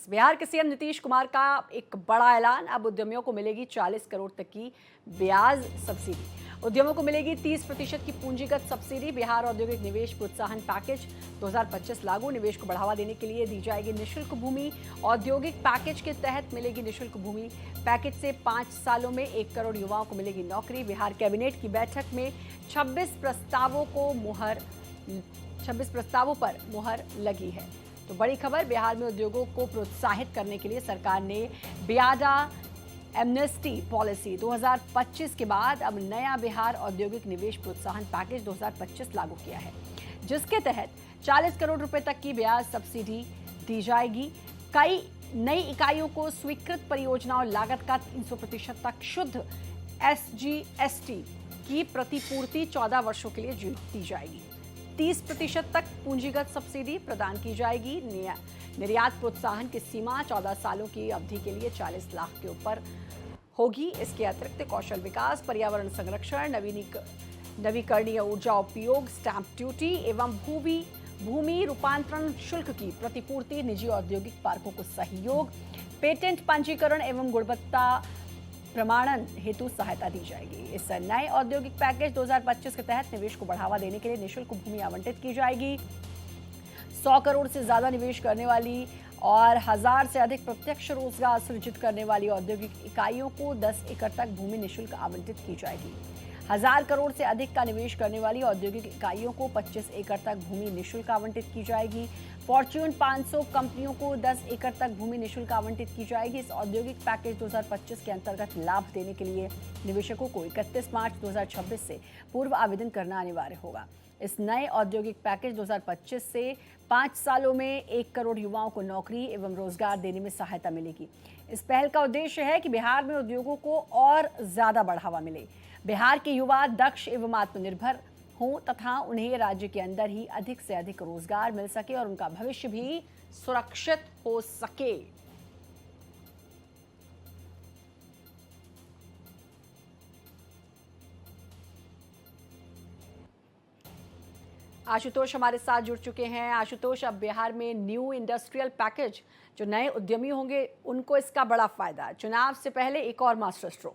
25। बिहार के सीएम नीतीश कुमार का एक बड़ा ऐलान, अब उद्यमियों को मिलेगी 40 करोड़ तक की ब्याज सब्सिडी। उद्यमों को मिलेगी 30% की पूंजीगत सब्सिडी। बिहार औद्योगिक निवेश प्रोत्साहन पैकेज 2025 लागू। निवेश को बढ़ावा देने के लिए दी जाएगी निःशुल्क भूमि। औद्योगिक पैकेज के तहत मिलेगी निःशुल्क भूमि। पैकेज से 5 सालों में 1 करोड़ युवाओं को मिलेगी नौकरी। बिहार कैबिनेट की बैठक में 26 प्रस्तावों पर मुहर लगी है। तो बड़ी खबर, बिहार में उद्योगों को प्रोत्साहित करने के लिए सरकार ने बियाडा एमनेस्टी पॉलिसी 2025 के बाद अब नया बिहार औद्योगिक निवेश प्रोत्साहन पैकेज 2025 लागू किया है, जिसके तहत 40 करोड़ रुपए तक की ब्याज सब्सिडी दी जाएगी। कई नई इकाइयों को स्वीकृत परियोजनाओं लागत का 300% तक शुद्ध SGST की प्रतिपूर्ति 14 वर्षों के लिए दी जाएगी। 30% तक पूंजीगत सब्सिडी प्रदान की जाएगी। निर्यात प्रोत्साहन की सीमा 14 सालों की अवधि के लिए 40 लाख के ऊपर होगी। इसके अतिरिक्त कौशल विकास, पर्यावरण संरक्षण, नवीकरणीय ऊर्जा उपयोग, स्टैंप ड्यूटी एवं भूमि रूपांतरण शुल्क की प्रतिपूर्ति, निजी औद्योगिक पार्कों को सहयोग, पेटेंट पंजीकरण एवं गुणवत्ता प्रमाणन हेतु सहायता दी जाएगी। इस नए औद्योगिक पैकेज 2025 के तहत निवेश को बढ़ावा देने के लिए निःशुल्क भूमि आवंटित की जाएगी। 100 करोड़ से ज्यादा निवेश करने वाली और 1000 से अधिक प्रत्यक्ष रोजगार सृजित करने वाली औद्योगिक इकाइयों को 10 एकड़ तक भूमि निःशुल्क आवंटित की जाएगी। 1000 करोड़ से अधिक का निवेश करने वाली औद्योगिक इकाइयों को 25 एकड़ तक भूमि निःशुल्क आवंटित की जाएगी। फॉर्च्यून 500 कंपनियों को 10 एकड़ तक भूमि निःशुल्क आवंटित की जाएगी। इस औद्योगिक पैकेज 2025 के अंतर्गत लाभ देने के लिए निवेशकों को 31 मार्च 2026 से पूर्व आवेदन करना अनिवार्य होगा। इस नए औद्योगिक पैकेज 2025 से 5 सालों में 1 करोड़ युवाओं को नौकरी एवं रोजगार देने में सहायता मिलेगी। इस पहल का उद्देश्य है कि बिहार में उद्योगों को और ज्यादा बढ़ावा मिले, बिहार के युवा दक्ष एवं आत्मनिर्भर हों तथा उन्हें राज्य के अंदर ही अधिक से अधिक रोजगार मिल सके और उनका भविष्य भी सुरक्षित हो सके। आशुतोष हमारे साथ जुड़ चुके हैं। आशुतोष, अब बिहार में न्यू इंडस्ट्रियल पैकेज, जो नए उद्यमी होंगे उनको इसका बड़ा फायदा। चुनाव से पहले एक और मास्टर स्ट्रोक।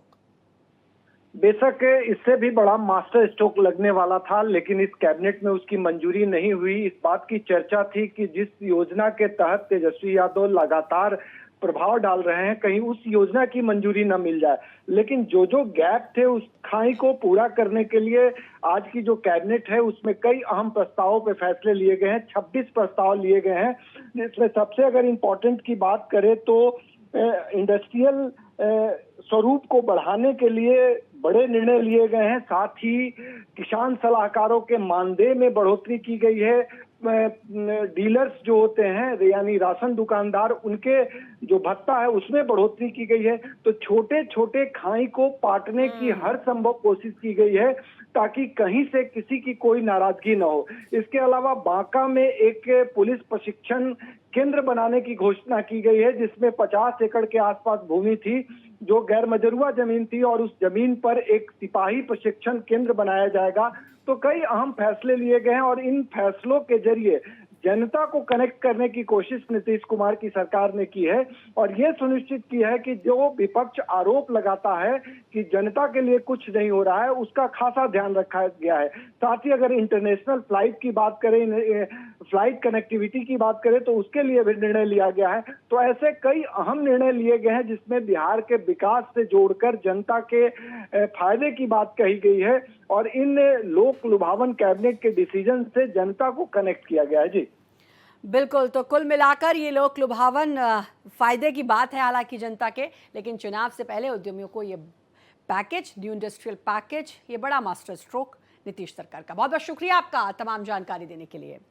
बेशक इससे भी बड़ा मास्टर स्ट्रोक लगने वाला था, लेकिन इस कैबिनेट में उसकी मंजूरी नहीं हुई। इस बात की चर्चा थी कि जिस योजना के तहत तेजस्वी यादव लगातार प्रभाव डाल रहे हैं, कहीं उस योजना की मंजूरी न मिल जाए। लेकिन जो गैप थे उस खाई को पूरा करने के लिए आज की जो कैबिनेट है उसमें कई अहम प्रस्तावों पे फैसले लिए गए हैं। 26 प्रस्ताव लिए गए हैं, जिसमें सबसे अगर इम्पोर्टेंट की बात करें तो इंडस्ट्रियल स्वरूप को बढ़ाने के लिए बड़े निर्णय लिए गए हैं। साथ ही किसान सलाहकारों के मानदेय में बढ़ोतरी की गई है। डीलर्स जो होते हैं यानी राशन दुकानदार, उनके जो भत्ता है उसमें बढ़ोतरी की गई है। तो छोटे छोटे खाई को पाटने की हर संभव कोशिश की गई है ताकि कहीं से किसी की कोई नाराजगी न हो। इसके अलावा बांका में एक पुलिस प्रशिक्षण केंद्र बनाने की घोषणा की गई है, जिसमें 50 एकड़ के आसपास भूमि थी जो गैर मजरूआ जमीन थी और उस जमीन पर एक सिपाही प्रशिक्षण केंद्र बनाया जाएगा। तो कई अहम फैसले लिए गए हैं और इन फैसलों के जरिए जनता को कनेक्ट करने की कोशिश नीतीश कुमार की सरकार ने की है और ये सुनिश्चित की है कि जो विपक्ष आरोप लगाता है कि जनता के लिए कुछ नहीं हो रहा है, उसका खासा ध्यान रखा गया है। साथ ही अगर इंटरनेशनल फ्लाइट की बात करें, फ्लाइट कनेक्टिविटी की बात करें तो उसके लिए भी निर्णय लिया गया है। तो ऐसे कई अहम निर्णय लिए गए हैं जिसमें बिहार के विकास से जोड़कर जनता के फायदे की बात कही गई है और इन लोक लुभावन कैबिनेट के डिसीजन से जनता को कनेक्ट किया गया है। जी बिल्कुल, तो कुल मिलाकर ये लोक लुभावन फायदे की बात है हालांकि जनता के, लेकिन चुनाव से पहले उद्यमियों को ये पैकेज, न्यू इंडस्ट्रियल पैकेज, ये बड़ा मास्टर स्ट्रोक नीतीश सरकार का। बहुत बहुत शुक्रिया आपका तमाम जानकारी देने के लिए।